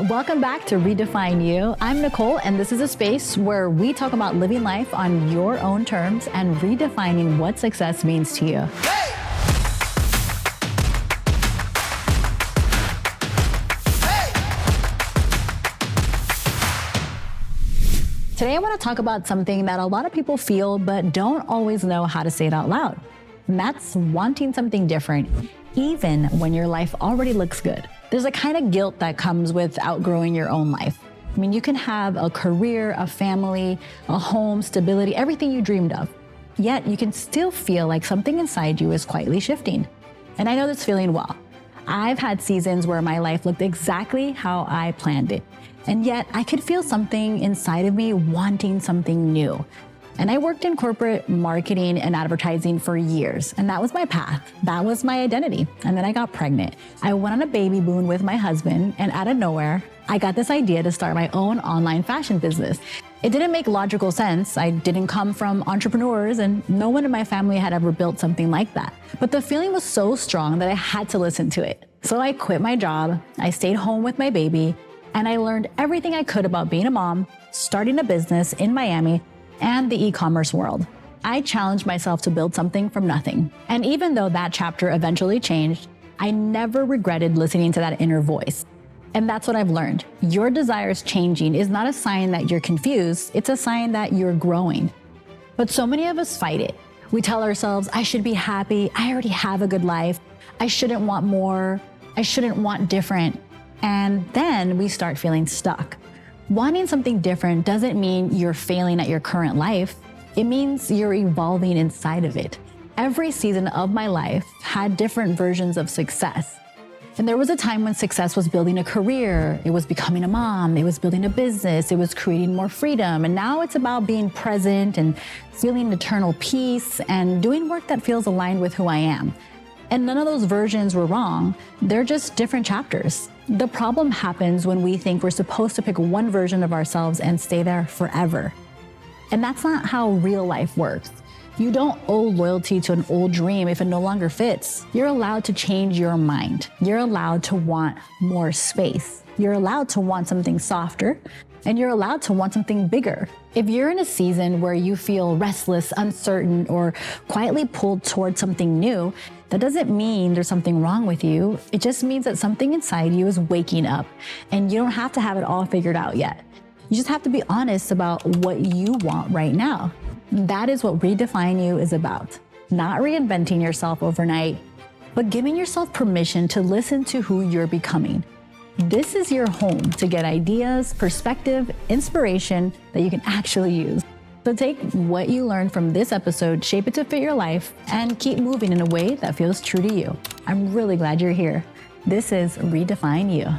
Welcome back to Redefine You. I'm Nicole, and this is a space where we talk about living life on your own terms and redefining what success means to you. Today, I want to talk about something that a lot of people feel but don't always know how to say it out loud. And that's wanting something different, even when your life already looks good. There's a kind of guilt that comes with outgrowing your own life. I mean, you can have a career, a family, a home, stability, everything you dreamed of. Yet you can still feel like something inside you is quietly shifting. And I know this feeling well. I've had seasons where my life looked exactly how I planned it. And yet I could feel something inside of me wanting something new. And I worked in corporate marketing and advertising for years. And that was my path. That was my identity. And then I got pregnant. I went on a baby boon with my husband, and out of nowhere, I got this idea to start my own online fashion business. It didn't make logical sense. I didn't come from entrepreneurs, and no one in my family had ever built something like that. But the feeling was so strong that I had to listen to it. So I quit my job, I stayed home with my baby, and I learned everything I could about being a mom, starting a business in Miami, and the e-commerce world. I challenged myself to build something from nothing. And even though that chapter eventually changed, I never regretted listening to that inner voice. And that's what I've learned. Your desires changing is not a sign that you're confused, it's a sign that you're growing. But so many of us fight it. We tell ourselves, I should be happy, I already have a good life, I shouldn't want more, I shouldn't want different. And then we start feeling stuck. Wanting something different doesn't mean you're failing at your current life. It means you're evolving inside of it. Every season of my life had different versions of success. And there was a time when success was building a career, it was becoming a mom, it was building a business, it was creating more freedom. And now it's about being present and feeling eternal peace and doing work that feels aligned with who I am. And none of those versions were wrong. They're just different chapters. The problem happens when we think we're supposed to pick one version of ourselves and stay there forever. And that's not how real life works. You don't owe loyalty to an old dream if it no longer fits. You're allowed to change your mind. You're allowed to want more space. You're allowed to want something softer, and you're allowed to want something bigger. If you're in a season where you feel restless, uncertain, or quietly pulled towards something new, that doesn't mean there's something wrong with you. It just means that something inside you is waking up, and you don't have to have it all figured out yet. You just have to be honest about what you want right now. That is what Redefine You is about. Not reinventing yourself overnight, but giving yourself permission to listen to who you're becoming. This is your home to get ideas, perspective, inspiration that you can actually use. So take what you learned from this episode, shape it to fit your life, and keep moving in a way that feels true to you. I'm really glad you're here. This is Redefine You.